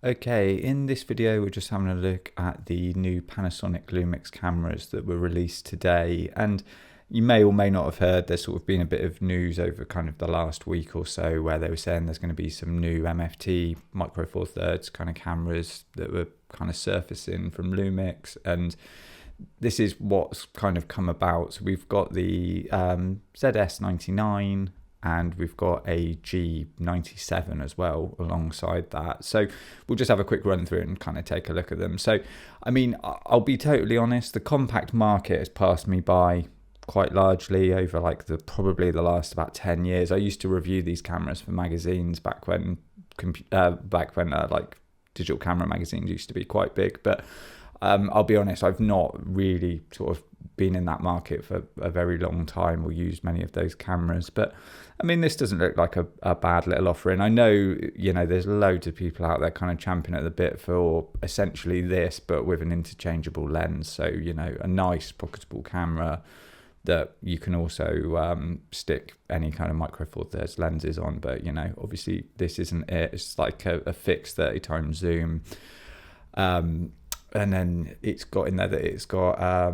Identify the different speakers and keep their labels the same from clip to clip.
Speaker 1: Okay, in this video we're just having a look at the new Panasonic Lumix cameras that were released today, and you may or may not have heard there's sort of been a bit of news over kind of the last week or so where they were saying there's going to be some new MFT micro four thirds kind of cameras that were kind of surfacing from Lumix, and this is what's kind of come about. So we've got the ZS99 and we've got a G97 as well alongside that. So we'll just have a quick run through and kind of take a look at them. So, I mean, I'll be totally honest, the compact market has passed me by quite largely over like probably the last about 10 years. I used to review these cameras for magazines back when like digital camera magazines used to be quite big, but I'll be honest, I've not really sort of been in that market for a very long time or used many of those cameras. But I mean, this doesn't look like a bad little offering. I know, you know, there's loads of people out there kind of champing at the bit for essentially this, but with an interchangeable lens. So, you know, a nice pocketable camera that you can also stick any kind of micro four thirds lenses on. But, you know, obviously this isn't it. It's like a fixed 30 times zoom. And then it's got in there that it's got a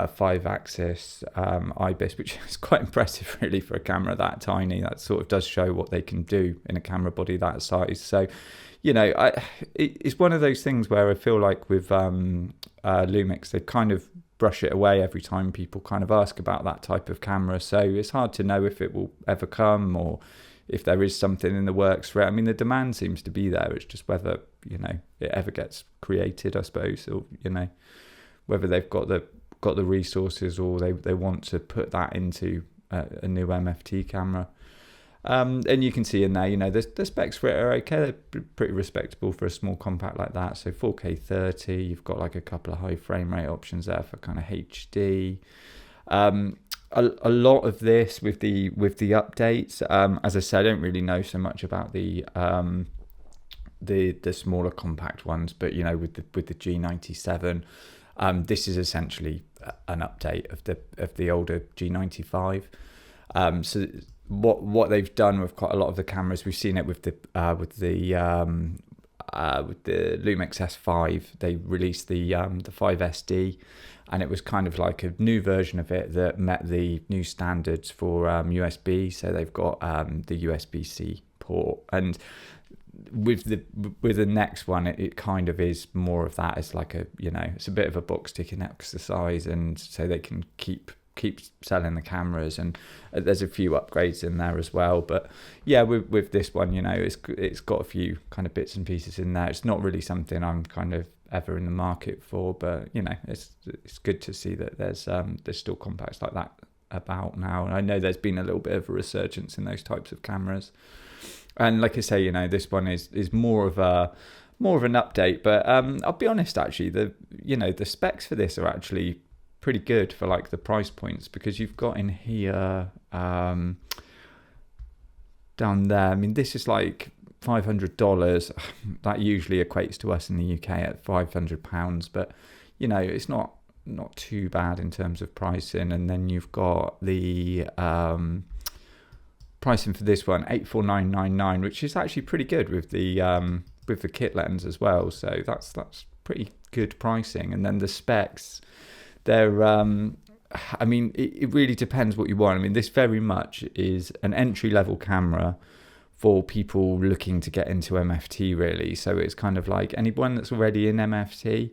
Speaker 1: 5-axis IBIS, which is quite impressive really for a camera that tiny. That sort of does show what they can do in a camera body that size. So, you know, it's one of those things where I feel like with Lumix, they kind of brush it away every time people kind of ask about that type of camera. So it's hard to know if it will ever come or if there is something in the works for it. I mean, the demand seems to be there. It's just whether, you know, it ever gets created, I suppose, or, you know, whether they've got the resources or they want to put that into a new MFT camera. And you can see in there, you know, the specs for it are okay. They're pretty respectable for a small compact like that. So 4K 30, you've got like a couple of high frame rate options there for kind of HD. A lot of this with the updates, as I said, I don't really know so much about the smaller compact ones, but you know, with the G97, this is essentially an update of the older G95. So what they've done with quite a lot of the cameras, we've seen it with the Lumix S5. They released the 5SD. And it was kind of like a new version of it that met the new standards for USB. So they've got the USB-C port, and with the next one, it kind of is more of that. It's like a, you know, it's a bit of a box ticking exercise, and so they can keep selling the cameras, and there's a few upgrades in there as well. But yeah, with this one, you know, it's got a few kind of bits and pieces in there. It's not really something I'm kind of ever in the market for, but you know, it's good to see that there's still compacts like that about now. And I know there's been a little bit of a resurgence in those types of cameras, and like I say, you know, this one is more of an update. But I'll be honest, actually, the specs for this are actually pretty good for like the price points, because you've got in here down there, I mean, this is like $500. That usually equates to us in the UK at £500, but you know, it's not too bad in terms of pricing. And then you've got the pricing for this one, $849.99, which is actually pretty good with the kit lens as well. So that's pretty good pricing. And then the specs, they're I mean, it really depends what you want. I mean, this very much is an entry-level camera for people looking to get into MFT, really. So it's kind of like anyone that's already in MFT,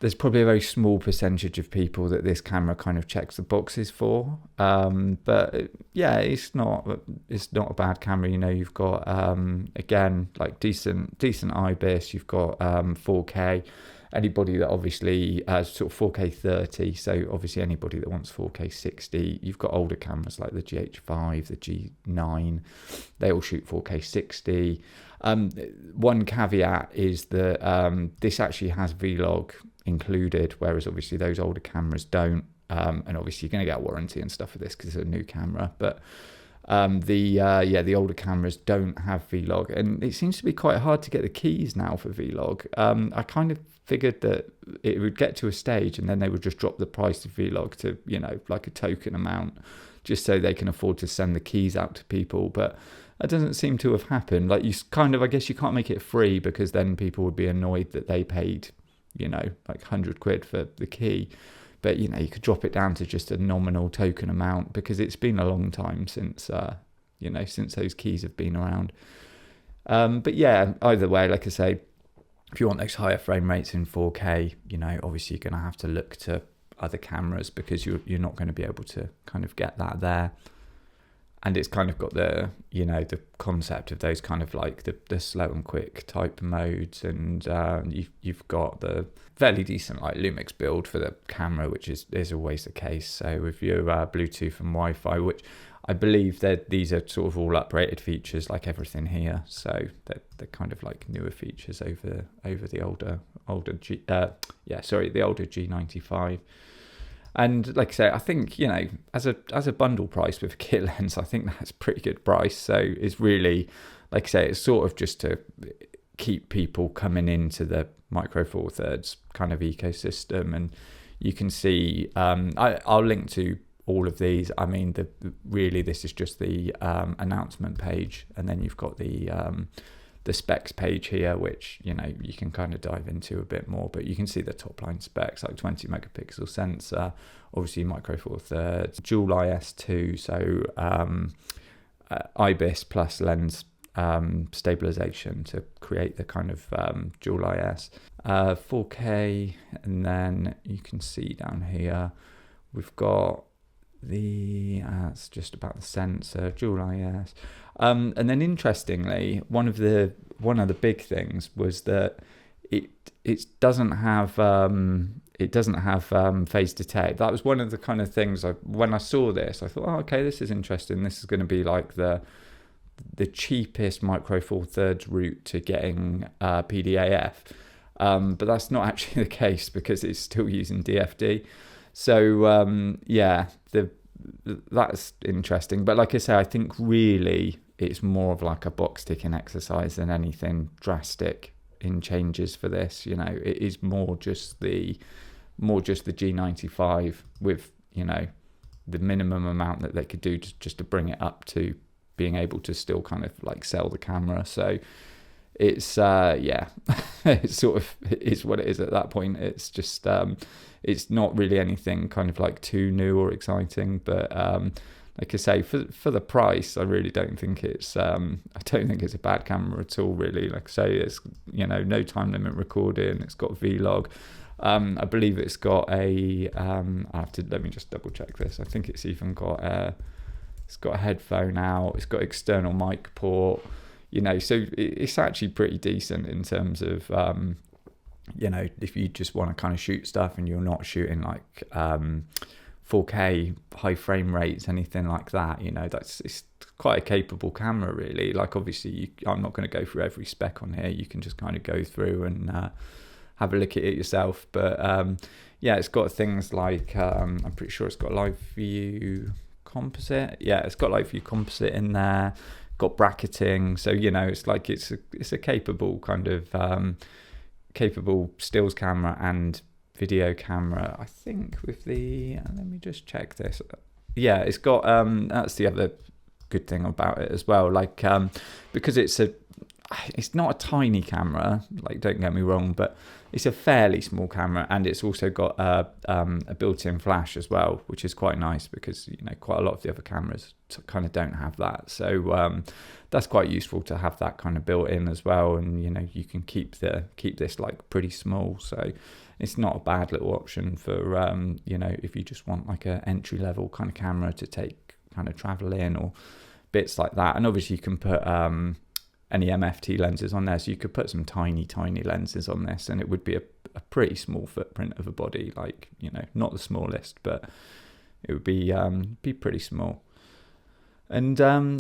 Speaker 1: there's probably a very small percentage of people that this camera kind of checks the boxes for. But yeah, it's not a bad camera. You know, you've got again, like decent IBIS. You've got 4K. Anybody that obviously has sort of 4K 30, so obviously anybody that wants 4K 60, you've got older cameras like the GH5, the G9, they all shoot 4K 60. One caveat is that this actually has Vlog included, whereas obviously those older cameras don't. And obviously you're going to get a warranty and stuff for this because it's a new camera, but the older cameras don't have Vlog, and it seems to be quite hard to get the keys now for Vlog. I kind of figured that it would get to a stage and then they would just drop the price of Vlog to, you know, like a token amount, just so they can afford to send the keys out to people. But that doesn't seem to have happened. Like, you kind of, I guess you can't make it free, because then people would be annoyed that they paid, you know, like 100 quid for the key. But, you know, you could drop it down to just a nominal token amount, because it's been a long time since, you know, since those keys have been around. But yeah, either way, like I say, if you want those higher frame rates in 4K, you know, obviously you're going to have to look to other cameras, because you're not going to be able to kind of get that there. And it's kind of got the, you know, the concept of those kind of like the slow and quick type modes, and you've got the fairly decent like Lumix build for the camera, which is always the case. So with your Bluetooth and Wi-Fi, which I believe that these are sort of all uprated features, like everything here. So they're kind of like newer features over the older the older G95. And like I say, I think, you know, as a bundle price with a kit lens, I think that's a pretty good price. So it's really, like I say, it's sort of just to keep people coming into the Micro Four Thirds kind of ecosystem. And you can see, I'll link to all of these. I mean, really this is just the announcement page, and then you've got the specs page here, which, you know, you can kind of dive into a bit more, but you can see the top line specs, like 20 megapixel sensor, obviously Micro Four Thirds, dual IS2, so IBIS plus lens stabilization to create the kind of dual IS, 4K, and then you can see down here we've got the it's just about the sensor, dual IS, and then interestingly, one of the big things was that it doesn't have phase detect. That was one of the kind of things when I saw this, I thought, oh, okay, this is interesting. This is going to be like the cheapest Micro Four Thirds route to getting PDAF, but that's not actually the case, because it's still using DFD. So yeah, that's interesting. But like I say, I think really it's more of like a box ticking exercise than anything drastic in changes for this. You know, it is more just the G95 with, you know, the minimum amount that they could do just to bring it up to being able to still kind of like sell the camera. So it's yeah, it's sort of, it is what it is at that point. It's just it's not really anything kind of like too new or exciting, but like I say, for the price, I really don't think it's I don't think it's a bad camera at all, really. Like I say, it's, you know, no time limit recording, it's got Vlog, I believe it's got a let me just double check this. I think it's even got it's got a headphone out, it's got external mic port, you know, so it's actually pretty decent in terms of you know, if you just want to kind of shoot stuff and you're not shooting like 4K high frame rates, anything like that, you know, it's quite a capable camera, really. Like, obviously I'm not going to go through every spec on here, you can just kind of go through and have a look at it yourself. But yeah, it's got things like I'm pretty sure it's got live view composite. Yeah, it's got live view composite in there, got bracketing, so, you know, it's like it's a capable kind of capable stills camera and video camera. I think with the let me just check this. Yeah, it's got that's the other good thing about it as well, like because it's not a tiny camera, like, don't get me wrong, but it's a fairly small camera, and it's also got a built-in flash as well, which is quite nice, because, you know, quite a lot of the other cameras kind of don't have that. So that's quite useful to have that kind of built in as well, and, you know, you can keep this like pretty small, so it's not a bad little option for you know, if you just want like a entry level kind of camera to take kind of travel in or bits like that. And obviously you can put any MFT lenses on there, so you could put some tiny lenses on this, and it would be a pretty small footprint of a body, like, you know, not the smallest, but it would be pretty small. And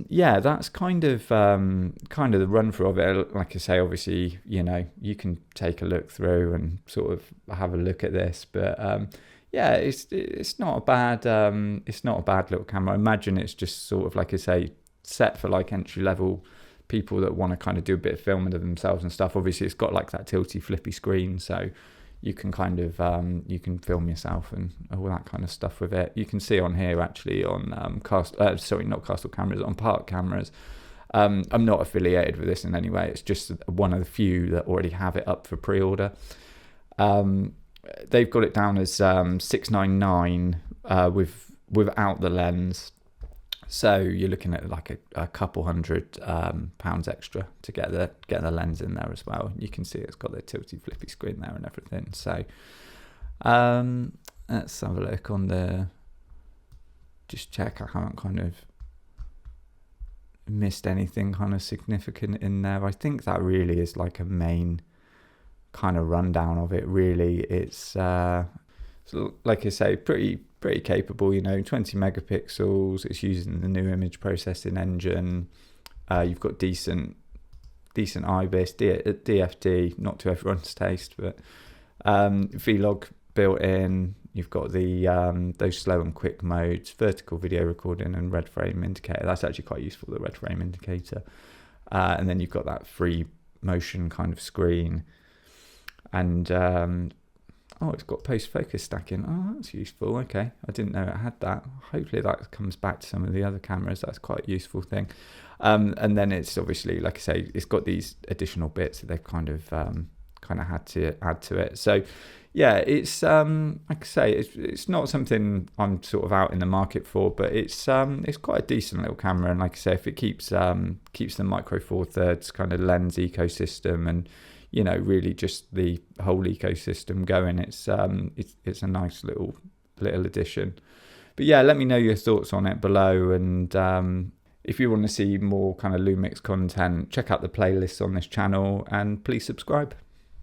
Speaker 1: yeah, that's kind of the run through of it. Like I say, obviously, you know, you can take a look through and sort of have a look at this, but yeah, it's not a bad little camera. I imagine it's just sort of, like I say, set for like entry level people that want to kind of do a bit of filming of themselves and stuff. Obviously, it's got like that tilty flippy screen, so you can kind of you can film yourself and all that kind of stuff with it. You can see on here actually on not Castle cameras, on Park cameras, I'm not affiliated with this in any way. It's just one of the few that already have it up for pre-order. They've got it down as 699 without the lens. So you're looking at like a couple £100 extra to get the lens in there as well. You can see it's got the tilty flippy screen there and everything. So let's have a look on the, just check I haven't kind of missed anything kind of significant in there. I think that really is like a main kind of rundown of it. Really, it's so like I say, pretty capable, 20 megapixels. It's using the new image processing engine. You've got decent IBIS, DFD, not to everyone's taste, but vlog built in. You've got the those slow and quick modes, vertical video recording, and red frame indicator. That's actually quite useful, the red frame indicator. And then you've got that free motion kind of screen. And it's got post focus stacking. Oh, that's useful. Okay, I didn't know it had that. Hopefully that comes back to some of the other cameras. That's quite a useful thing. And then it's obviously, like I say, it's got these additional bits that they've kind of had to add to it. So yeah, it's like I say, it's not something I'm sort of out in the market for, but it's quite a decent little camera. And like I say, if it keeps the Micro Four Thirds kind of lens ecosystem and really just the whole ecosystem going, it's a nice little addition. But yeah, let me know your thoughts on it below, and if you want to see more kind of Lumix content, check out the playlists on this channel and please subscribe.